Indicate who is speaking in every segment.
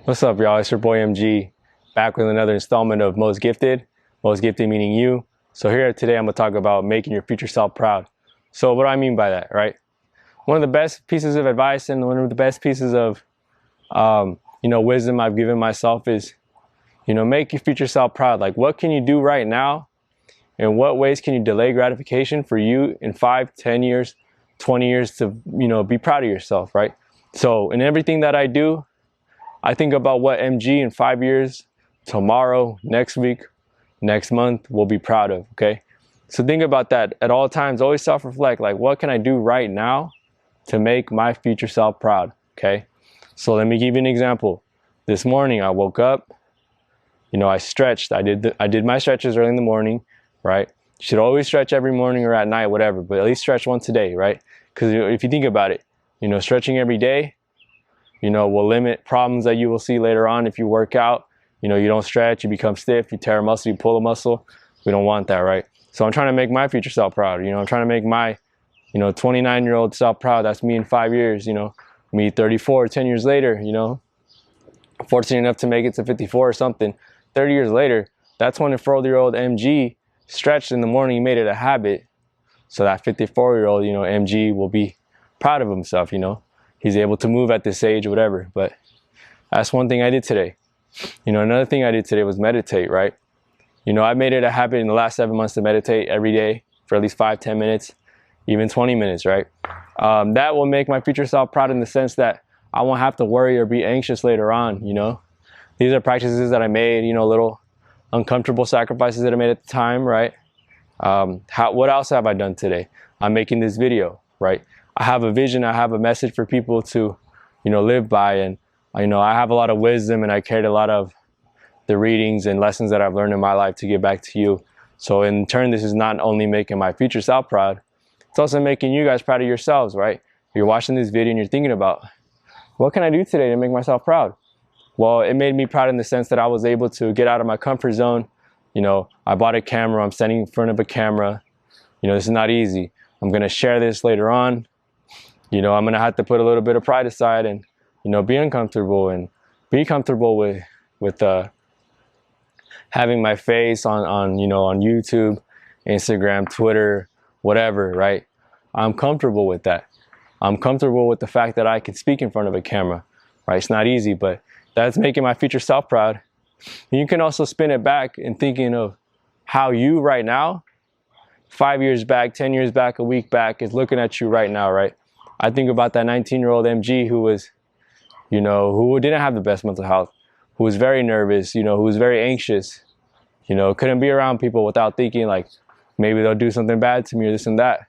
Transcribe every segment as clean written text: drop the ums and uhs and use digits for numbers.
Speaker 1: What's up, y'all? It's your boy MG, back with another installment of Most Gifted. Most Gifted meaning you. So here today, I'm gonna talk about making your future self proud. So what do I mean by that, right? One of the best pieces of advice and one of the best pieces of, wisdom I've given myself is, make your future self proud. Like, what can you do right now? In what ways can you delay gratification for you in 5, 10 years, 20 years to, be proud of yourself, right? So in everything that I do, I think about what MG in 5 years, tomorrow, next week, next month will be proud of, okay? So think about that at all times. Always self-reflect, like, what can I do right now to make my future self proud, okay? So let me give you an example. This morning I woke up, I stretched. I did my stretches early in the morning, right? You should always stretch every morning or at night, whatever, but at least stretch once a day, right? Because if you think about it, stretching every day, will limit problems that you will see later on if you work out. You don't stretch, you become stiff, you tear a muscle, you pull a muscle. We don't want that, right? So I'm trying to make my future self proud. I'm trying to make my, 29-year-old self proud. That's me in 5 years, me 34, 10 years later, fortunate enough to make it to 54 or something. 30 years later, that 24-year-old MG stretched in the morning, he made it a habit. So that 54-year-old, MG will be proud of himself, He's able to move at this age or whatever. But that's one thing I did today. Another thing I did today was meditate, right? I made it a habit in the last 7 months to meditate every day for at least 5-10 minutes, even 20 minutes, right? That will make my future self proud in the sense that I won't have to worry or be anxious later on, These are practices that I made, little uncomfortable sacrifices that I made at the time, right? What else have I done today? I'm making this video, right? I have a vision, I have a message for people to, live by. And, I have a lot of wisdom and I carried a lot of the readings and lessons that I've learned in my life to give back to you. So in turn, this is not only making my future self proud, it's also making you guys proud of yourselves, right? You're watching this video and you're thinking about, what can I do today to make myself proud? Well, it made me proud in the sense that I was able to get out of my comfort zone. I bought a camera, I'm standing in front of a camera. This is not easy. I'm gonna share this later on. I'm gonna have to put a little bit of pride aside and, be uncomfortable and be comfortable with having my face on YouTube, Instagram, Twitter, whatever, right? I'm comfortable with that. I'm comfortable with the fact that I can speak in front of a camera, right? It's not easy, but that's making my future self proud. And you can also spin it back and thinking of how you right now, 5 years back, 10 years back, a week back, is looking at you right now, right? I think about that 19-year-old MG who was, who didn't have the best mental health, who was very nervous, who was very anxious, couldn't be around people without thinking like, maybe they'll do something bad to me or this and that.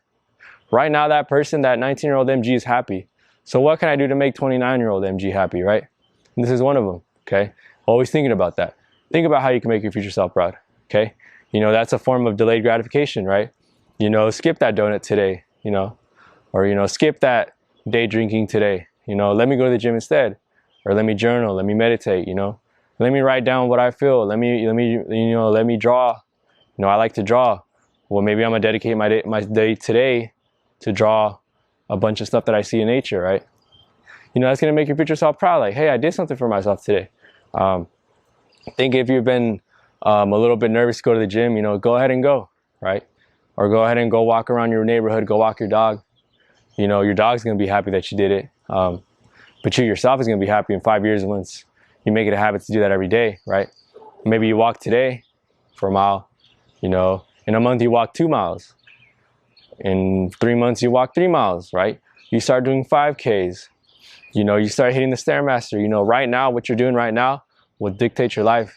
Speaker 1: Right now, that person, that 19-year-old MG is happy. So what can I do to make 29-year-old MG happy, right? And this is one of them, okay? Always thinking about that. Think about how you can make your future self proud, okay? That's a form of delayed gratification, right? Skip that donut today, or, skip that day drinking today. Let me go to the gym instead, or let me journal, let me meditate, let me write down what I feel. Let me draw. I like to draw. Well, maybe I'm gonna dedicate my day today to draw a bunch of stuff that I see in nature, right? That's gonna make your future self proud. Like, hey, I did something for myself today. Think if you've been a little bit nervous to go to the gym, go ahead and go, right? Or go ahead and go walk around your neighborhood, go walk your dog. Your dog's gonna be happy that you did it. But you yourself is gonna be happy in 5 years once you make it a habit to do that every day, right? Maybe you walk today for a mile, in a month you walk 2 miles. In 3 months you walk 3 miles, right? You start doing 5Ks. You start hitting the Stairmaster. Right now, what you're doing right now will dictate your life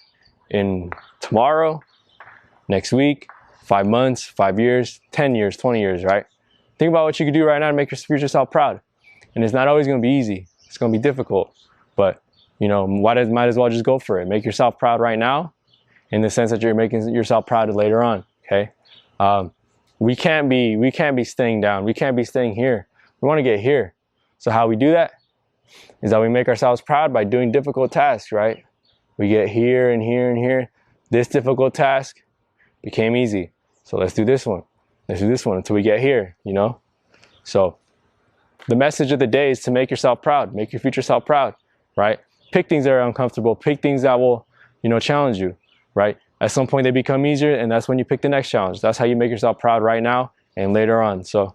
Speaker 1: in tomorrow, next week, 5 months, 5 years, 10 years, 20 years, right? Think about what you can do right now to make your future self proud. And it's not always going to be easy. It's going to be difficult. But, might as well just go for it. Make yourself proud right now in the sense that you're making yourself proud later on, okay? We can't be staying down. We can't be staying here. We want to get here. So how we do that is that we make ourselves proud by doing difficult tasks, right? We get here and here and here. This difficult task became easy. So let's do this one. Let's do this one until we get here, So the message of the day is to make yourself proud. Make your future self proud, right? pick things that are uncomfortable, pick things that will, you know, challenge you, right? At some point they become easier, and that's when you pick the next challenge. That's how you make yourself proud right now and later on. So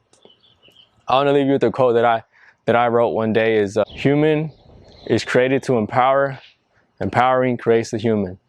Speaker 1: I want to leave you with a quote that I wrote one day is human is created to empower, empowering creates the human.